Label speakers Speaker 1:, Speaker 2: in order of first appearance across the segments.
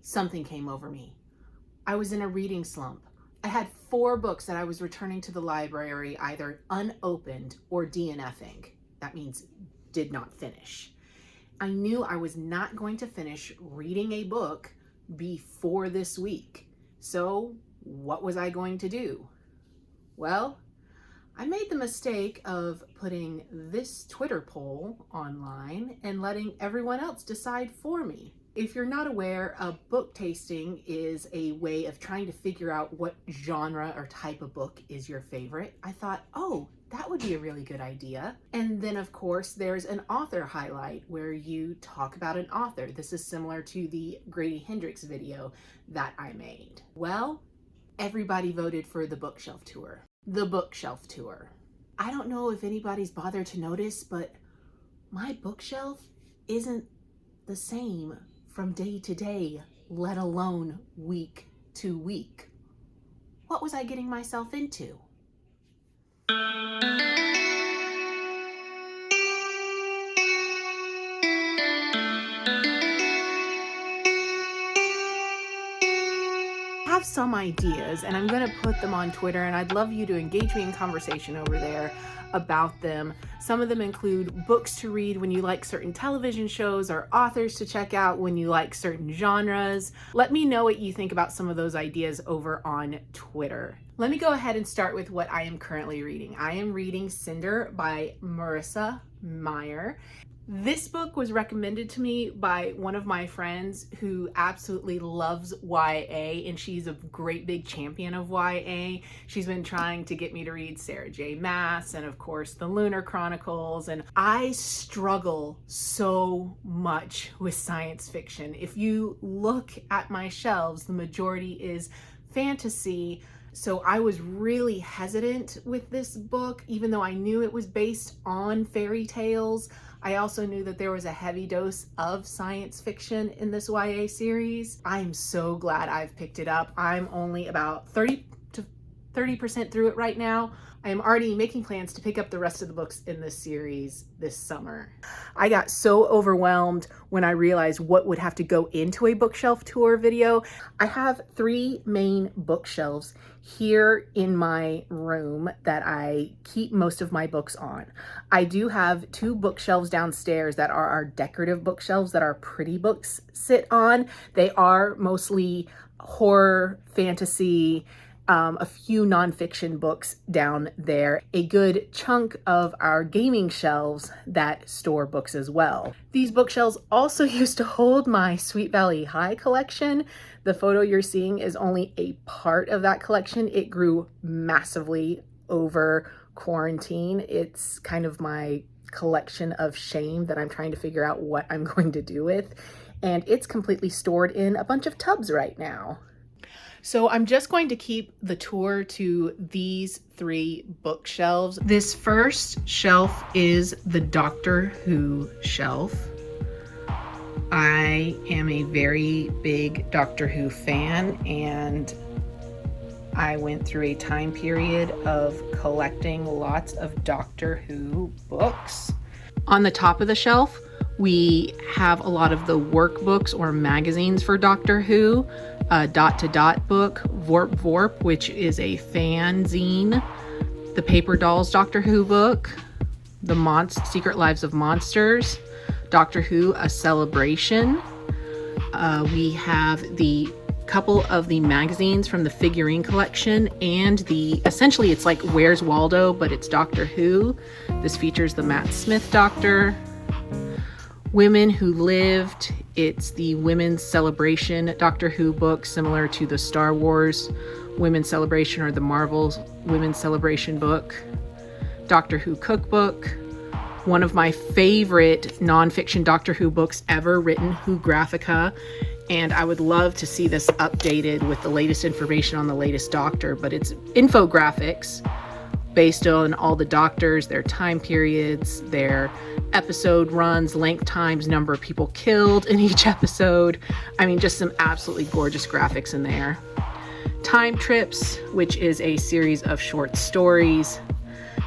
Speaker 1: something came over me. I was in a reading slump. I had 4 books that I was returning to the library either unopened or DNFing. That means did not finish. I knew I was not going to finish reading a book before this week. So what was I going to do? Well, I made the mistake of putting this Twitter poll online and letting everyone else decide for me. If you're not aware, a book tasting is a way of trying to figure out what genre or type of book is your favorite. I thought, oh, that would be a really good idea. And then of course, there's an author highlight where you talk about an author. This is similar to the Grady Hendrix video that I made. Well, everybody voted for the bookshelf tour. The bookshelf tour. I don't know if anybody's bothered to notice, but my bookshelf isn't the same from day to day, let alone week to week. What was I getting myself into? I have some ideas and I'm going to put them on Twitter, and I'd love you to engage me in conversation over there about them. Some of them include books to read when you like certain television shows, or authors to check out when you like certain genres. Let me know what you think about some of those ideas over on Twitter. Let me go ahead and start with what I am currently reading. I am reading Cinder by Marissa Meyer. This book was recommended to me by one of my friends who absolutely loves YA, and she's a great big champion of YA. She's been trying to get me to read Sarah J. Maas and of course the Lunar Chronicles, and I struggle so much with science fiction. If you look at my shelves, the majority is fantasy. So I was really hesitant with this book, even though I knew it was based on fairy tales. I also knew that there was a heavy dose of science fiction in this YA series. I'm so glad I've picked it up. I'm only about 30% through it right now. I am already making plans to pick up the rest of the books in this series this summer. I got so overwhelmed when I realized what would have to go into a bookshelf tour video. I have 3 main bookshelves here in my room that I keep most of my books on. I do have 2 bookshelves downstairs that are our decorative bookshelves that our pretty books sit on. They are mostly horror, fantasy, a few nonfiction books down there, a good chunk of our gaming shelves that store books as well. These bookshelves also used to hold my Sweet Valley High collection. The photo you're seeing is only a part of that collection. It grew massively over quarantine. It's kind of my collection of shame that I'm trying to figure out what I'm going to do with. And it's completely stored in a bunch of tubs right now. So I'm just going to keep the tour to these 3 bookshelves. This first shelf is the Doctor Who shelf. I am a very big Doctor Who fan, and I went through a time period of collecting lots of Doctor Who books. On the top of the shelf, we have a lot of the workbooks or magazines for Doctor Who. Dot to Dot book, Vorp Vorp, which is a fanzine, the Paper Dolls Doctor Who book, the Secret Lives of Monsters, Doctor Who, A Celebration. We have the couple of the magazines from the figurine collection, and essentially it's like Where's Waldo, but it's Doctor Who. This features the Matt Smith Doctor. Women Who Lived, it's the Women's Celebration Doctor Who book, similar to the Star Wars Women's Celebration or the Marvel's Women's Celebration book. Doctor Who Cookbook, one of my favorite nonfiction Doctor Who books ever written, Who Graphica, and I would love to see this updated with the latest information on the latest Doctor, but it's infographics based on all the Doctors, their time periods, their episode runs, length times, number of people killed in each episode. I mean, just some absolutely gorgeous graphics in there. Time Trips, which is a series of short stories.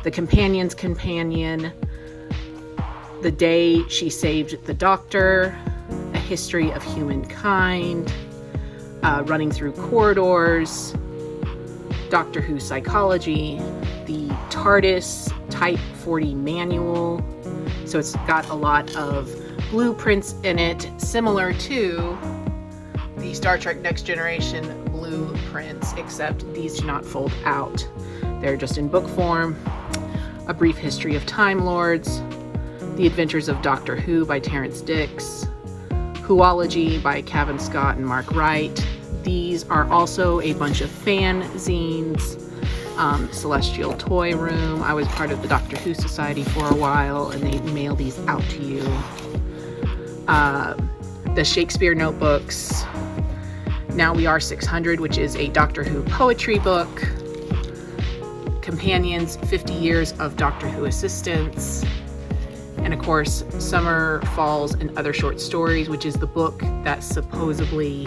Speaker 1: The Companion's Companion, The Day She Saved the Doctor, A History of Humankind, Running Through Corridors, Doctor Who Psychology, the TARDIS Type 40 Manual. So it's got a lot of blueprints in it, similar to the Star Trek Next Generation blueprints, except these do not fold out. They're just in book form. A Brief History of Time Lords, The Adventures of Doctor Who by Terrance Dicks, Whoology by Cavan Scott and Mark Wright. These are also a bunch of fanzines. Celestial Toy Room. I was part of the Doctor Who Society for a while, and they mail these out to you. The Shakespeare Notebooks. Now We Are 600, which is a Doctor Who poetry book. Companions, 50 Years of Doctor Who Assistance. And of course, Summer, Falls, and Other Short Stories, which is the book that supposedly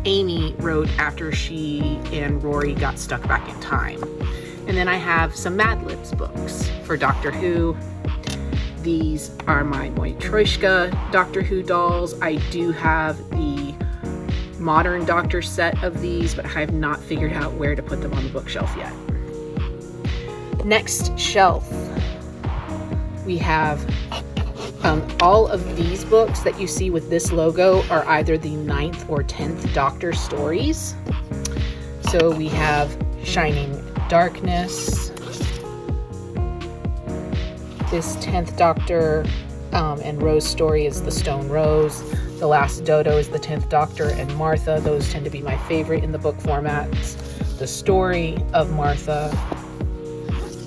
Speaker 1: Amy wrote after she and Rory got stuck back in time. And then I have some Mad Libs books for Doctor Who. These are my Matryoshka Doctor Who dolls. I do have the modern Doctor set of these, but I have not figured out where to put them on the bookshelf yet. Next shelf, we have all of these books that you see with this logo are either the 9th or 10th Doctor stories. So we have Shining Darkness, this 10th Doctor and Rose story is The Stone Rose. The Last Dodo is the 10th Doctor and Martha. Those tend to be my favorite in the book formats. The Story of Martha,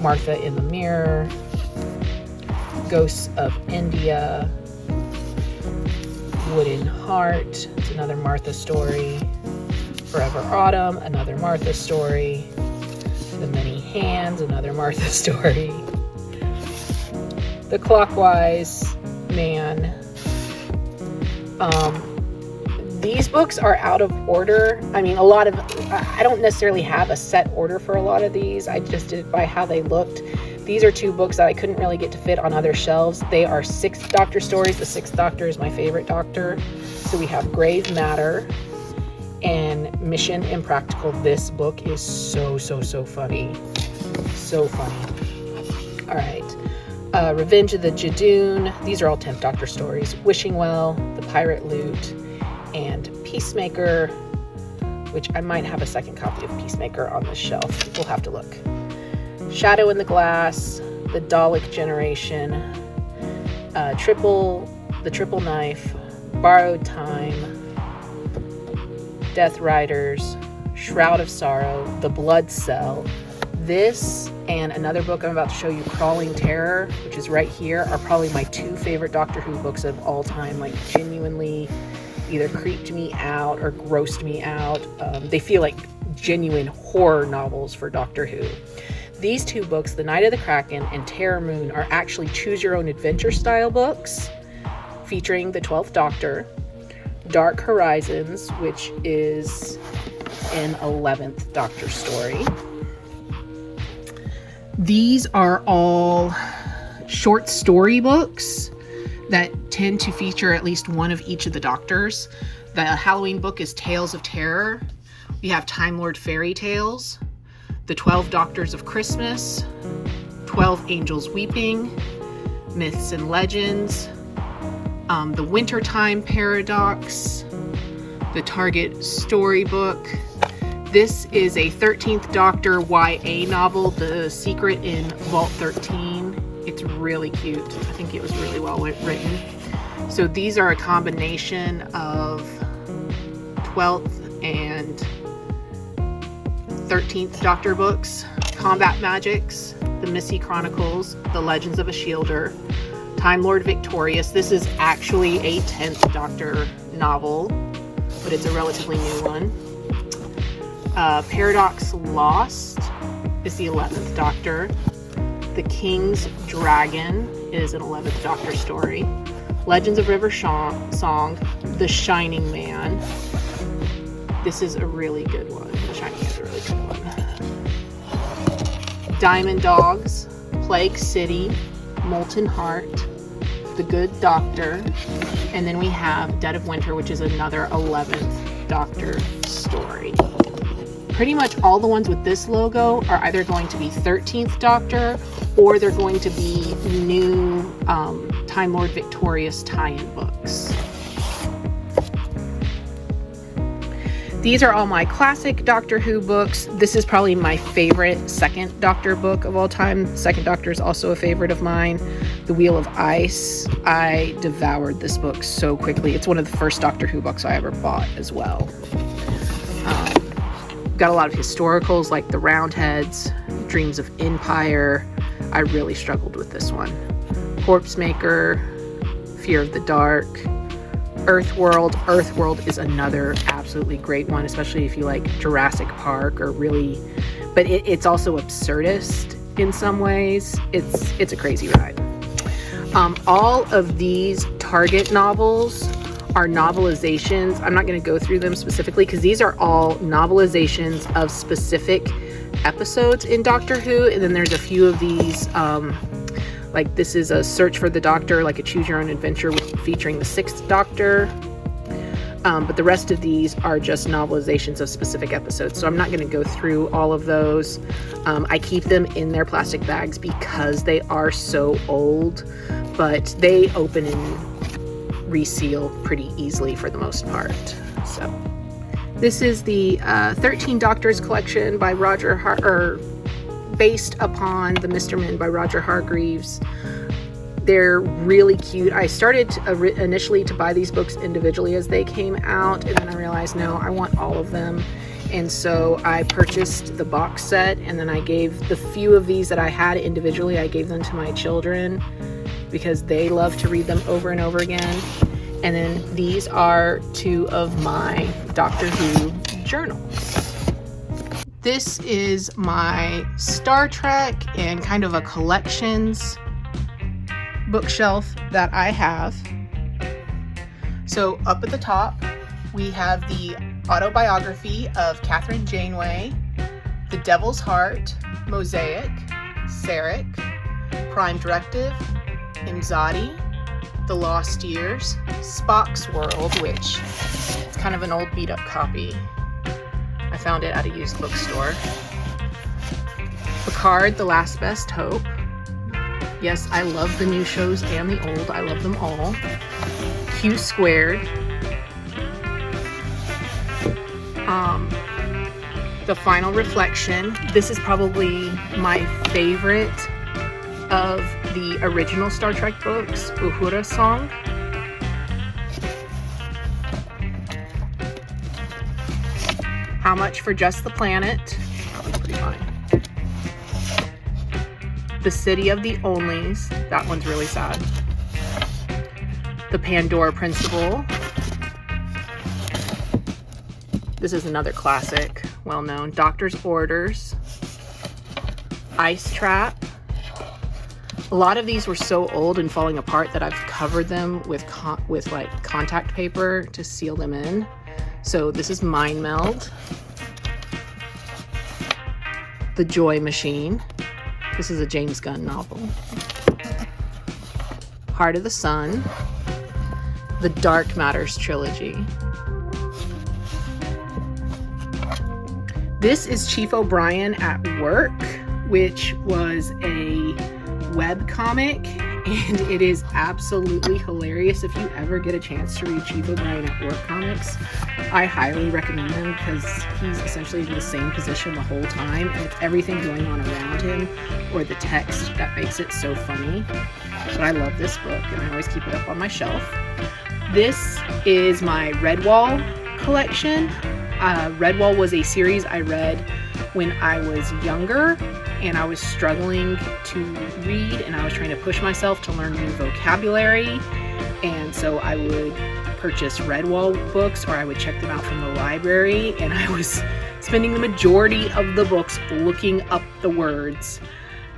Speaker 1: Martha in the Mirror, Ghosts of India, Wooden Heart, it's another Martha story. Forever Autumn, another Martha story. The Many Hands, another Martha story. The Clockwise Man. These books are out of order. I mean, I don't necessarily have a set order for a lot of these. I just did it by how they looked. These are two books that I couldn't really get to fit on other shelves. They are 6th Doctor stories. The 6th Doctor is my favorite Doctor. So we have Grave Matter and Mission Impractical. This book is so funny. So funny. All right. Revenge of the Jadoon. These are all 10th Doctor stories. Wishing Well, The Pirate Loot, and Peacemaker, which I might have a second copy of Peacemaker on this shelf. We'll have to look. Shadow in the Glass, The Dalek Generation, The Triple Knife, Borrowed Time, Death Riders, Shroud of Sorrow, The Blood Cell. This and another book I'm about to show you, Crawling Terror, which is right here, are probably my 2 favorite Doctor Who books of all time. Like, genuinely either creeped me out or grossed me out. They feel like genuine horror novels for Doctor Who. These 2 books, The Night of the Kraken and Terror Moon, are actually choose your own adventure style books featuring the 12th Doctor. Dark Horizons, which is an 11th Doctor story. These are all short story books that tend to feature at least one of each of the Doctors. The Halloween book is Tales of Terror. We have Time Lord Fairy Tales, The 12 Doctors of Christmas, 12 Angels Weeping, Myths and Legends, The Wintertime Paradox, the Target Storybook. This is a 13th Doctor YA novel, The Secret in Vault 13. It's really cute. I think it was really well written. So these are a combination of 12th and 13th Doctor books. Combat Magics, The Missy Chronicles, The Legends of a Shielder, Time Lord Victorious. This is actually a 10th Doctor novel, but it's a relatively new one. Paradox Lost is the 11th Doctor. The King's Dragon is an 11th Doctor story. Legends of River Song, The Shining Man. This is a really good one. The Shining Man is a really good one. Diamond Dogs, Plague City, Molten Heart, The Good Doctor, and then we have Dead of Winter, which is another 11th Doctor story. Pretty much all the ones with this logo are either going to be 13th Doctor or they're going to be new Time Lord Victorious tie-in books. These are all my classic Doctor Who books. This is probably my favorite second Doctor book of all time. Second Doctor is also a favorite of mine. The Wheel of Ice. I devoured this book so quickly. It's one of the first Doctor Who books I ever bought as well. Got a lot of historicals like The Roundheads, Dreams of Empire. I really struggled with this one. Corpse Maker, Fear of the Dark, Earthworld. Earthworld is another absolutely great one, especially if you like Jurassic Park or really, but it's also absurdist in some ways. It's a crazy ride. All of these Target novels are novelizations. I'm not going to go through them specifically because these are all novelizations of specific episodes in Doctor Who. And then there's a few of these, like this is a Search for the Doctor, like a choose your own adventure featuring the 6th Doctor. But the rest of these are just novelizations of specific episodes. So I'm not going to go through all of those. I keep them in their plastic bags because they are so old, but they open and reseal pretty easily for the most part. So this is the 13 Doctors collection by based upon the Mr. Men by Roger Hargreaves. They're really cute. I started initially to buy these books individually as they came out, and then I realized, no, I want all of them. And so I purchased the box set, and then I gave the few of these that I had individually, I gave them to my children because they love to read them over and over again. And then these are 2 of my Doctor Who journals. This is my Star Trek and kind of a collections bookshelf that I have. So up at the top, we have the autobiography of Catherine Janeway, The Devil's Heart, Mosaic, Sarek, Prime Directive, Imzadi, The Lost Years, Spock's World, which is kind of an old beat up copy. I found it at a used bookstore. Picard, The Last Best Hope. Yes, I love the new shows and the old. I love them all. Q Squared. The Final Reflection. This is probably my favorite of the original Star Trek books, Uhura Song. How Much for Just the Planet. That one's pretty fine. The City of the Onlys. That one's really sad. The Pandora Principle. This is another classic, well-known. Doctor's Orders. Ice Trap. A lot of these were so old and falling apart that I've covered them with like contact paper to seal them in. So this is Mind Meld. The Joy Machine. This is a James Gunn novel. Heart of the Sun. The Dark Matters trilogy. This is Chief O'Brien at Work, which was a web comic, and it is absolutely hilarious. If you ever get a chance to read Chief O'Brien at Work comics, I highly recommend them because he's essentially in the same position the whole time, and it's everything going on around him or the text that makes it so funny. But I love this book, and I always keep it up on my shelf. This is my Redwall collection. Redwall was a series I read when I was younger and I was struggling to read, and I was trying to push myself to learn new vocabulary, and so I would purchase Redwall books or I would check them out from the library, and I was spending the majority of the books looking up the words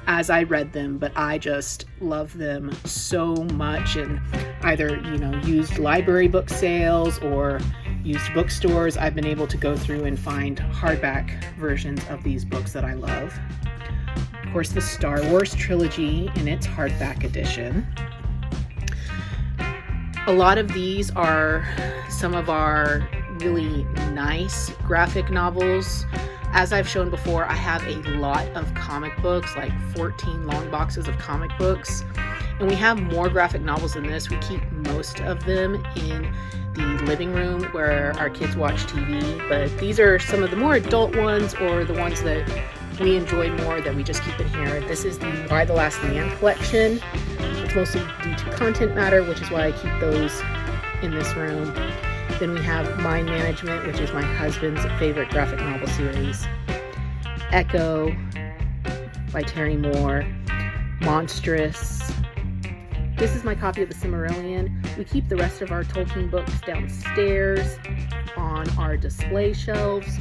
Speaker 1: as I read them, but I just love them so much, and either, used library book sales or used bookstores, I've been able to go through and find hardback versions of these books that I love. Of course, the Star Wars trilogy in its hardback edition. A lot of these are some of our really nice graphic novels. As I've shown before, I have a lot of comic books, like 14 long boxes of comic books. And we have more graphic novels than this. We keep most of them in the living room where our kids watch TV. But these are some of the more adult ones, or the ones that we enjoy more that we just keep in here. This is the Y the Last Man collection. It's mostly due to content matter, which is why I keep those in this room. Then we have Mind Management, which is my husband's favorite graphic novel series. Echo by Terry Moore. Monstrous. This is my copy of the Silmarillion. We keep the rest of our Tolkien books downstairs on our display shelves.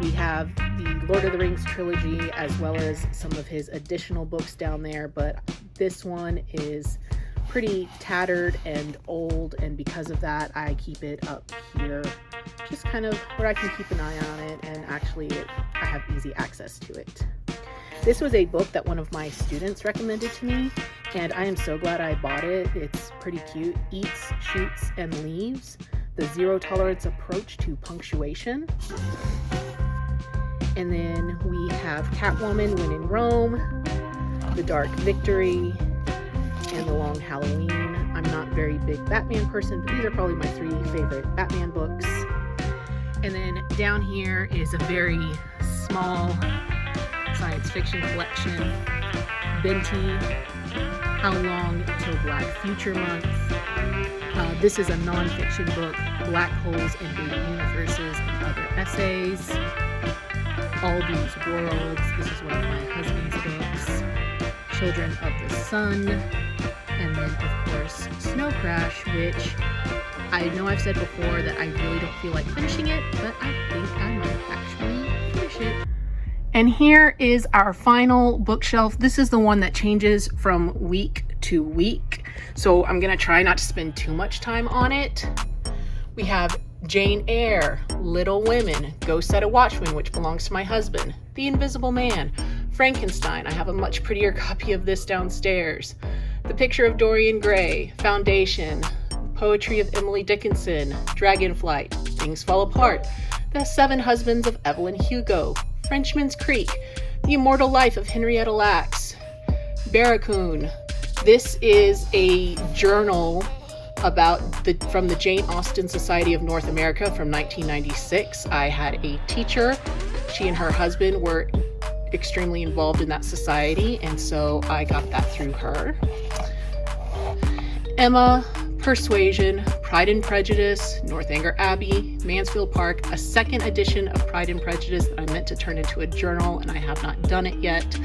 Speaker 1: We have the Lord of the Rings trilogy as well as some of his additional books down there, but this one is pretty tattered and old, and because of that I keep it up here, just kind of where I can keep an eye on it, and actually I have easy access to it. This was a book that one of my students recommended to me, and I am so glad I bought it. It's pretty cute. Eats, Shoots, and Leaves: The Zero Tolerance Approach to Punctuation. And then we have Catwoman, When in Rome, The Dark Victory, and The Long Halloween. I'm not a very big Batman person, but these are probably my 3 favorite Batman books. And then down here is a very small science fiction collection. Binti, How Long Till Black Future Month. This is a non-fiction book, Black Holes in Baby Universes and Other Essays. All These Worlds. This is one of my husband's books. Children of the Sun. And then, of course, Snow Crash, which I know I've said before that I really don't feel like finishing it, but I think I might actually finish it. And here is our final bookshelf. This is the one that changes from week to week, so I'm gonna try not to spend too much time on it. We have Jane Eyre, Little Women, Go Set a Watchman, which belongs to my husband, The Invisible Man, Frankenstein. I have a much prettier copy of this downstairs. The Picture of Dorian Gray, Foundation, Poetry of Emily Dickinson, Dragonflight, Things Fall Apart, The 7 Husbands of Evelyn Hugo, Frenchman's Creek, The Immortal Life of Henrietta Lacks, Barracoon. This is a journal from the Jane Austen Society of North America from 1996. I had a teacher. She and her husband were extremely involved in that society, and so I got that through her. Emma, Persuasion, Pride and Prejudice, Northanger Abbey, Mansfield Park, a second edition of Pride and Prejudice that I meant to turn into a journal, and I have not done it yet.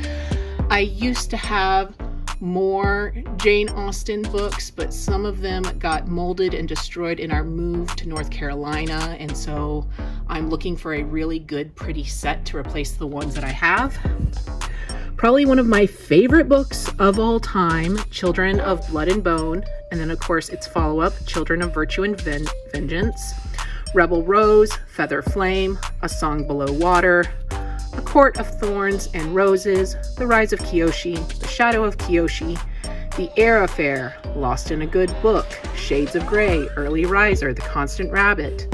Speaker 1: I used to have more Jane Austen books, but some of them got molded and destroyed in our move to North Carolina, and so I'm looking for a really good, pretty set to replace the ones that I have. Probably one of my favorite books of all time, Children of Blood and Bone, and then of course its follow-up, Children of Virtue and Vengeance, Rebel Rose, Feather Flame, A Song Below Water, A Court of Thorns and Roses, The Rise of Kyoshi, The Shadow of Kyoshi, The Air Affair, Lost in a Good Book, Shades of Grey, Early Riser, The Constant Rabbit,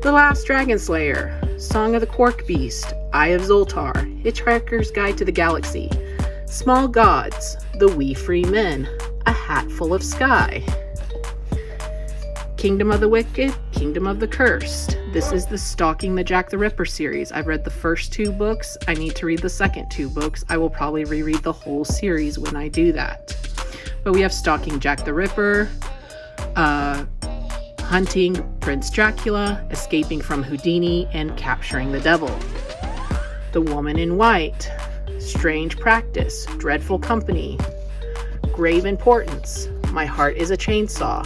Speaker 1: The Last Dragon Slayer, Song of the Quark Beast, Eye of Zoltar, Hitchhiker's Guide to the Galaxy, Small Gods, The We Free Men, A Hat Full of Sky, Kingdom of the Wicked, Kingdom of the Cursed. This is the Stalking the Jack the Ripper series. I've read the first 2 books. I need to read the second 2 books. I will probably reread the whole series when I do that. But we have Stalking Jack the Ripper, Hunting Prince Dracula, Escaping from Houdini, and Capturing the Devil. The Woman in White, Strange Practice, Dreadful Company, Grave Importance, My Heart is a Chainsaw,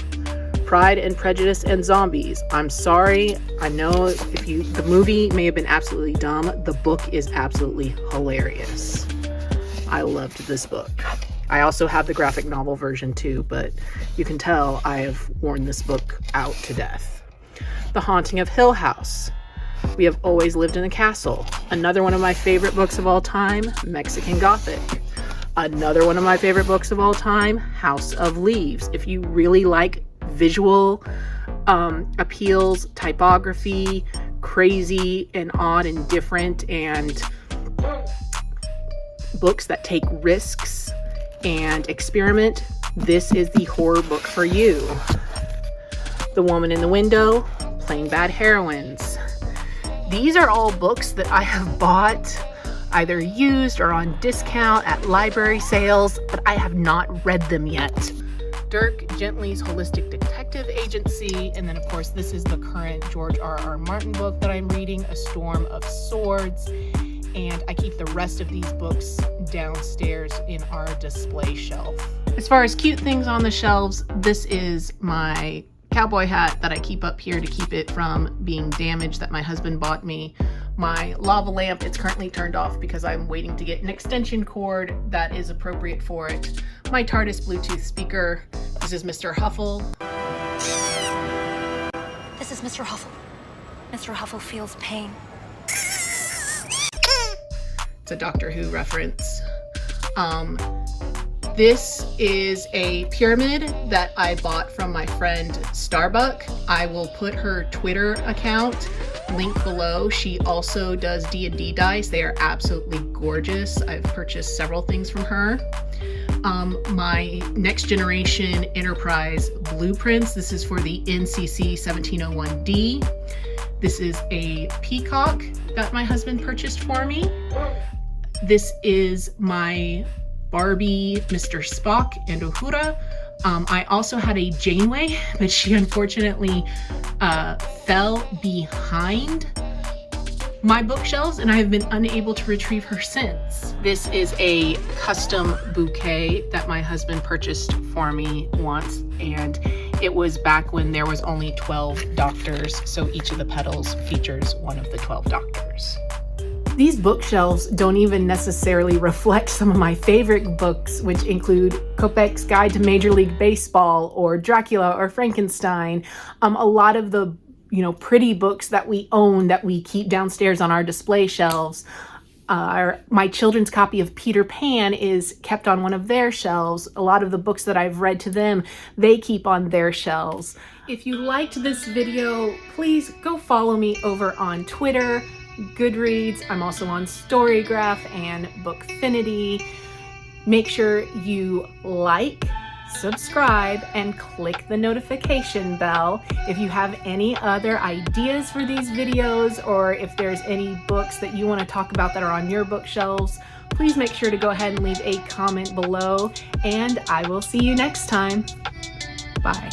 Speaker 1: Pride and Prejudice and Zombies. I'm sorry, I know the movie may have been absolutely dumb. The book is absolutely hilarious. I loved this book. I also have the graphic novel version too, but you can tell I have worn this book out to death. The Haunting of Hill House. We Have Always Lived in a Castle. Another one of my favorite books of all time, Mexican Gothic. Another one of my favorite books of all time, House of Leaves. If you really like visual appeals, typography, crazy and odd and different, and books that take risks and experiment, this is the horror book for you. The Woman in the Window, Plain Bad Heroines. These are all books that I have bought either used or on discount at library sales, but I have not read them yet. Dirk Gently's Holistic Detective Agency, and then of course this is the current George R.R. Martin book that I'm reading, A Storm of Swords, and I keep the rest of these books downstairs in our display shelf. As far as cute things on the shelves, this is my cowboy hat that I keep up here to keep it from being damaged that my husband bought me. My lava lamp, it's currently turned off because I'm waiting to get an extension cord that is appropriate for it. My TARDIS Bluetooth speaker. This is Mr. Huffle.
Speaker 2: This is Mr. Huffle. Mr. Huffle feels pain.
Speaker 1: It's a Doctor Who reference. This is a pyramid that I bought from my friend Starbuck. I will put her Twitter account link below. She also does D&D dice. They are absolutely gorgeous. I've purchased several things from her. My Next Generation Enterprise blueprints. This is for the NCC 1701D. This is a peacock that my husband purchased for me. This is my Barbie Mr. Spock and Uhura. I also had a Janeway, but she unfortunately fell behind my bookshelves and I have been unable to retrieve her since. This is a custom bouquet that my husband purchased for me once, and it was back when there was only 12 doctors, so each of the petals features one of the 12 doctors. These bookshelves don't even necessarily reflect some of my favorite books, which include Kopech's Guide to Major League Baseball or Dracula or Frankenstein. A lot of the, pretty books that we own that we keep downstairs on our display shelves. My children's copy of Peter Pan is kept on one of their shelves. A lot of the books that I've read to them, they keep on their shelves. If you liked this video, please go follow me over on Twitter, Goodreads. I'm also on Storygraph and Bookfinity. Make sure you like, subscribe, and click the notification bell. If you have any other ideas for these videos, or if there's any books that you want to talk about that are on your bookshelves, please make sure to go ahead and leave a comment below, and I will see you next time. Bye.